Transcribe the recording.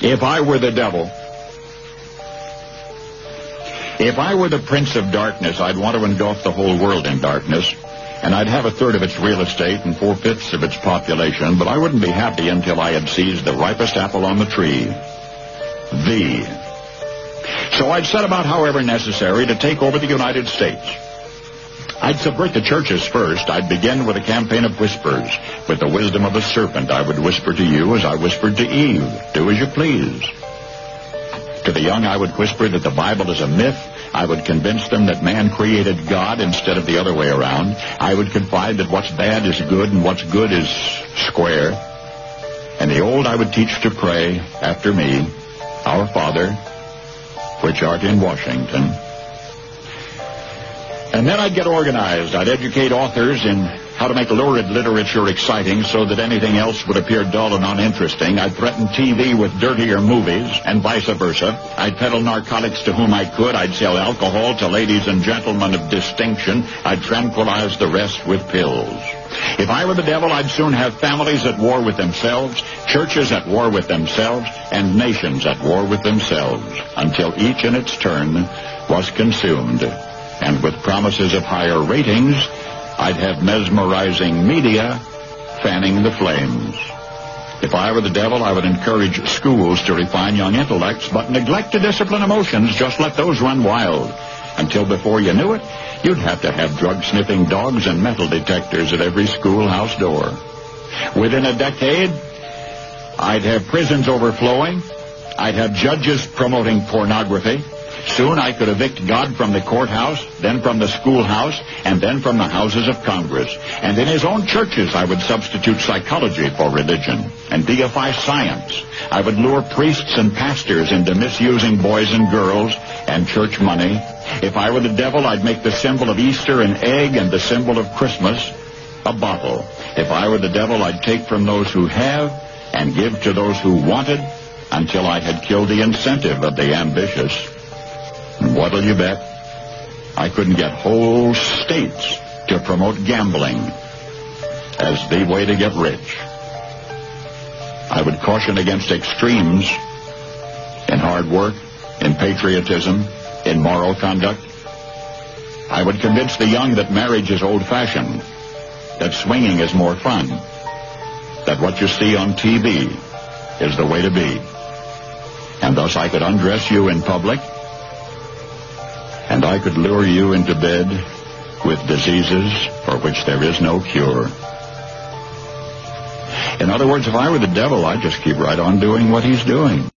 If I were the devil, if I were the prince of darkness, I'd want to engulf the whole world in darkness, and I'd have a third of its real estate and 4/5 of its population, but I wouldn't be happy until I had seized the ripest apple on the tree. So I'd set about, however necessary, to take over the United States. I'd subvert the churches first. I'd begin with a campaign of whispers. With the wisdom of a serpent, I would whisper to you as I whispered to Eve, do as you please. To the young, I would whisper that the Bible is a myth. I would convince them that man created God instead of the other way around. I would confide that what's bad is good and what's good is square. And the old I would teach to pray after me, Our Father, which art in Washington. And then I'd get organized. I'd educate authors in how to make lurid literature exciting so that anything else would appear dull and uninteresting. I'd threaten TV with dirtier movies and vice versa. I'd peddle narcotics to whom I could. I'd sell alcohol to ladies and gentlemen of distinction. I'd tranquilize the rest with pills. If I were the devil, I'd soon have families at war with themselves, churches at war with themselves, and nations at war with themselves, until each in its turn was consumed. And with promises of higher ratings, I'd have mesmerizing media fanning the flames. If I were the devil, I would encourage schools to refine young intellects, but neglect to discipline emotions. Just let those run wild. Until before you knew it, you'd have to have drug-sniffing dogs and metal detectors at every schoolhouse door. Within a decade, I'd have prisons overflowing. I'd have judges promoting pornography. Soon I could evict God from the courthouse, then from the schoolhouse, and then from the houses of Congress. And in his own churches, I would substitute psychology for religion and deify science. I would lure priests and pastors into misusing boys and girls and church money. If I were the devil, I'd make the symbol of Easter an egg and the symbol of Christmas a bottle. If I were the devil, I'd take from those who have and give to those who wanted until I had killed the incentive of the ambitious. And what'll you bet? I couldn't get whole states to promote gambling as the way to get rich. I would caution against extremes in hard work, in patriotism, in moral conduct. I would convince the young that marriage is old-fashioned, that swinging is more fun, that what you see on TV is the way to be. And thus I could undress you in public, and I could lure you into bed with diseases for which there is no cure. In other words, if I were the devil, I'd just keep right on doing what he's doing.